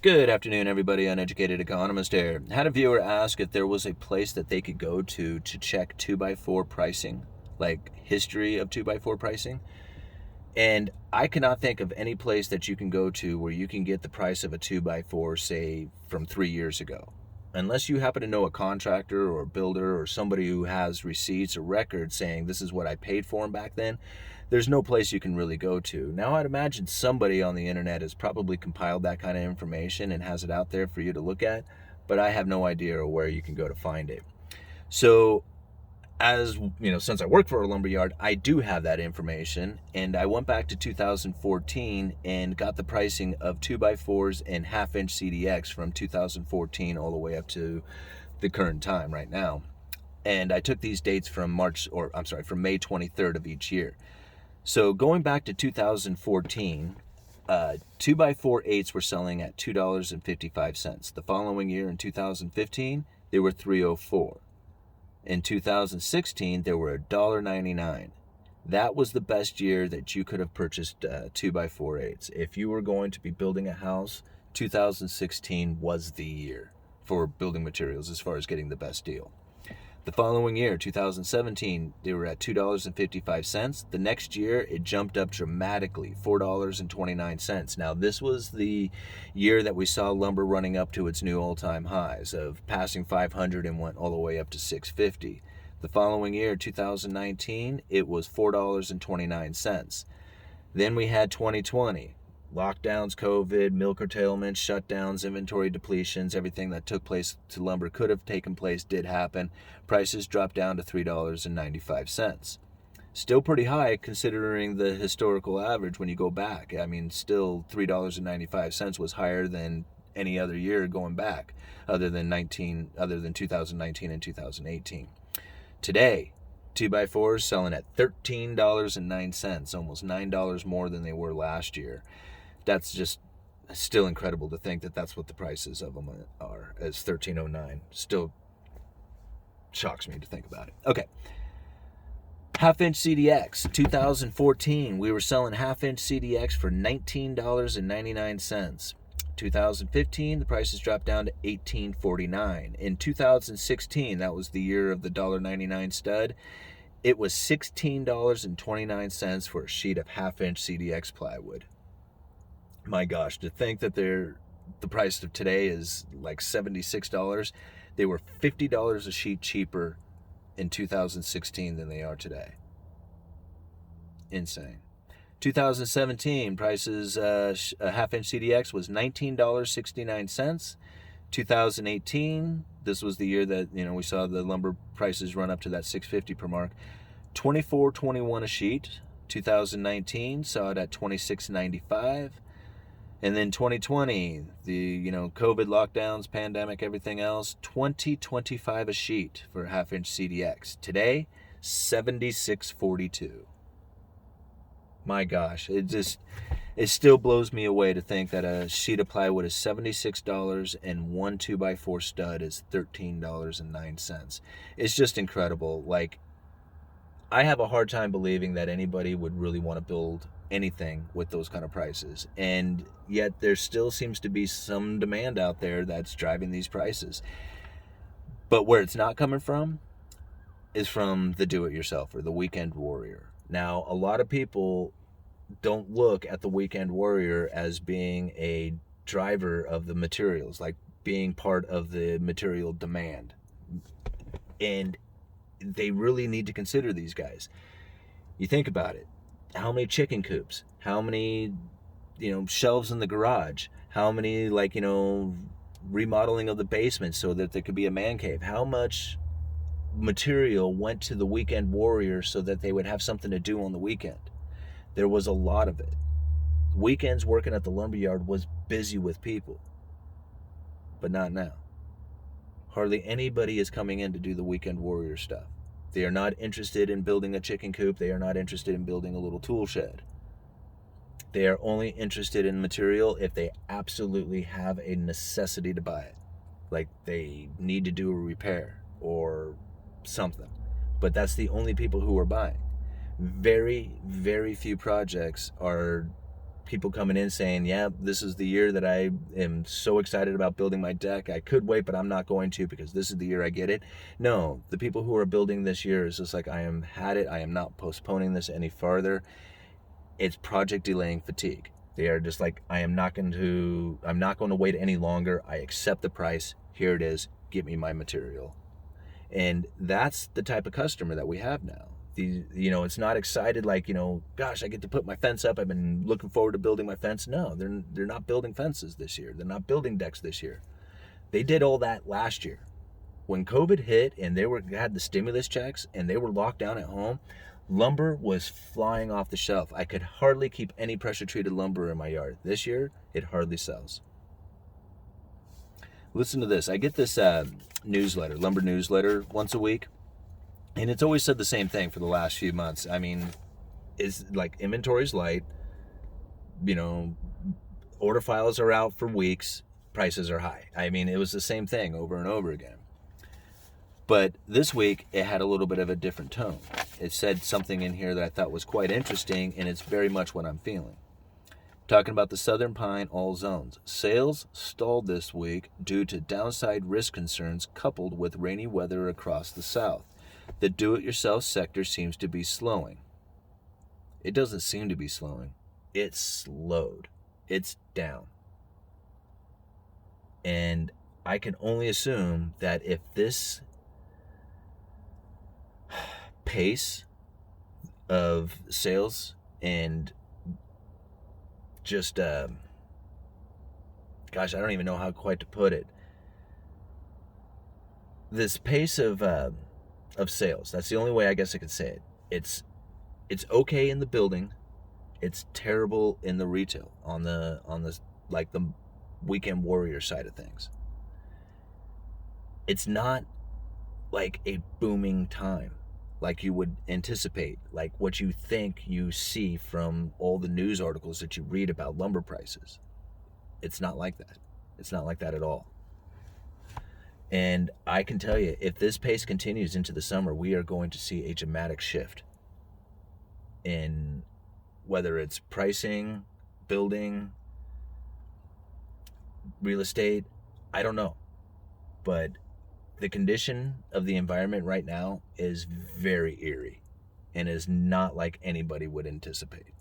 Good afternoon, everybody. Uneducated Economist here. Had a viewer ask if there was a place that they could go to check 2x4 pricing, like history of 2x4 pricing. And I cannot think of any place that you can go to where you can get the price of a 2x4, say, from 3 years ago. Unless you happen to know a contractor or a builder or somebody who has receipts or records saying this is what I paid for them back then, there's no place you can really go to. Now, I'd imagine somebody on the internet has probably compiled that kind of information and has it out there for you to look at, but I have no idea where you can go to find it. So, as you know, since I work for a lumberyard, I do have that information, and I went back to 2014 and got the pricing of 2x4s and half-inch CDX from 2014 all the way up to the current time right now. And I took these dates from May 23rd of each year. So going back to 2014, 2x4 eights were selling at $2.55. The following year, in 2015, they were $3.04. In 2016, they were $1.99. That was the best year that you could have purchased 2x4 eights. If you were going to be building a house, 2016 was the year for building materials as far as getting the best deal. The following year, 2017, they were at $2.55. The next year, it jumped up dramatically, $4.29. Now, this was the year that we saw lumber running up to its new all-time highs of passing 500 and went all the way up to 650. The following year, 2019, it was $4.29. Then we had 2020. Lockdowns, COVID, mill curtailment, shutdowns, inventory depletions, everything that took place to lumber could have taken place did happen. Prices dropped down to $3.95. Still pretty high considering the historical average when you go back. I mean, still $3.95 was higher than any other year going back other than 2019 and 2018. Today, 2x4s selling at $13.09, almost $9 more than they were last year. That's just still incredible to think that that's what the prices of them are, as $13.09. Still shocks me to think about it. Okay. Half-inch CDX, 2014, we were selling half-inch CDX for $19.99. 2015, the prices dropped down to $18.49. In 2016, that was the year of the $1.99 stud, it was $16.29 for a sheet of half-inch CDX plywood. My gosh, to think that the price of today is like $76. They were $50 a sheet cheaper in 2016 than they are today. Insane. 2017 prices, a half-inch CDX was $19.69. 2018, this was the year that we saw the lumber prices run up to that $650 per mark. $24.21 a sheet. 2019 saw it at $26.95. And then 2020, the COVID lockdowns, pandemic, everything else, $20.25 a sheet for a half-inch CDX. Today, $76.42. My gosh, it still blows me away to think that a sheet of plywood is $76 and one 2x4 stud is $13.09. It's just incredible. Like, I have a hard time believing that anybody would really want to build anything with those kind of prices. And yet there still seems to be some demand out there that's driving these prices. But where it's not coming from is from the do-it-yourselfer, the weekend warrior. Now, a lot of people don't look at the weekend warrior as being a driver of the materials, like being part of the material demand. And they really need to consider these guys. You think about it. How many chicken coops? How many, shelves in the garage? How many, remodeling of the basement so that there could be a man cave? How much material went to the weekend warrior so that they would have something to do on the weekend? There was a lot of it. Weekends working at the lumberyard was busy with people, but not now. Hardly anybody is coming in to do the weekend warrior stuff. They are not interested in building a chicken coop. They are not interested in building a little tool shed. They are only interested in material if they absolutely have a necessity to buy it. Like they need to do a repair or something. But that's the only people who are buying. Very, very few projects are people coming in saying, yeah, this is the year that I am so excited about building my deck. I could wait, but I'm not going to because this is the year I get it. No, the people who are building this year is just like, I am had it. I am not postponing this any farther. It's project delaying fatigue. They are just like, I'm not going to wait any longer. I accept the price. Here it is. Get me my material. And that's the type of customer that we have now. It's not excited like, gosh, I get to put my fence up. I've been looking forward to building my fence. No, they're not building fences this year. They're not building decks this year. They did all that last year. When COVID hit and they had the stimulus checks and they were locked down at home, lumber was flying off the shelf. I could hardly keep any pressure-treated lumber in my yard. This year, it hardly sells. Listen to this. I get this lumber newsletter once a week. And it's always said the same thing for the last few months. I mean, it's like inventory's light, order files are out for weeks, prices are high. I mean, it was the same thing over and over again. But this week, it had a little bit of a different tone. It said something in here that I thought was quite interesting, and it's very much what I'm feeling. Talking about the Southern Pine all zones. Sales stalled this week due to downside risk concerns coupled with rainy weather across the South. The do-it-yourself sector seems to be slowing. It doesn't seem to be slowing. It's slowed. It's down. And I can only assume that if this pace of sales and just, gosh, I don't even know how quite to put it. This pace of sales. That's the only way I guess I could say it. It's okay in the building. It's terrible in the retail on the like the weekend warrior side of things. It's not like a booming time like you would anticipate, like what you think you see from all the news articles that you read about lumber prices. It's not like that. It's not like that at all. And I can tell you, if this pace continues into the summer, we are going to see a dramatic shift in whether it's pricing, building, real estate. I don't know. But the condition of the environment right now is very eerie and is not like anybody would anticipate.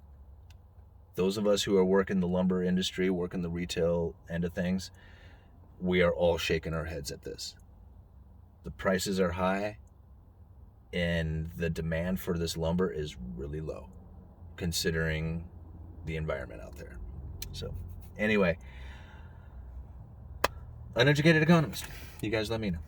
Those of us who are working the lumber industry, working the retail end of things, we are all shaking our heads at this. The prices are high and the demand for this lumber is really low considering the environment out there. So anyway, Uneducated Economist, you guys let me know.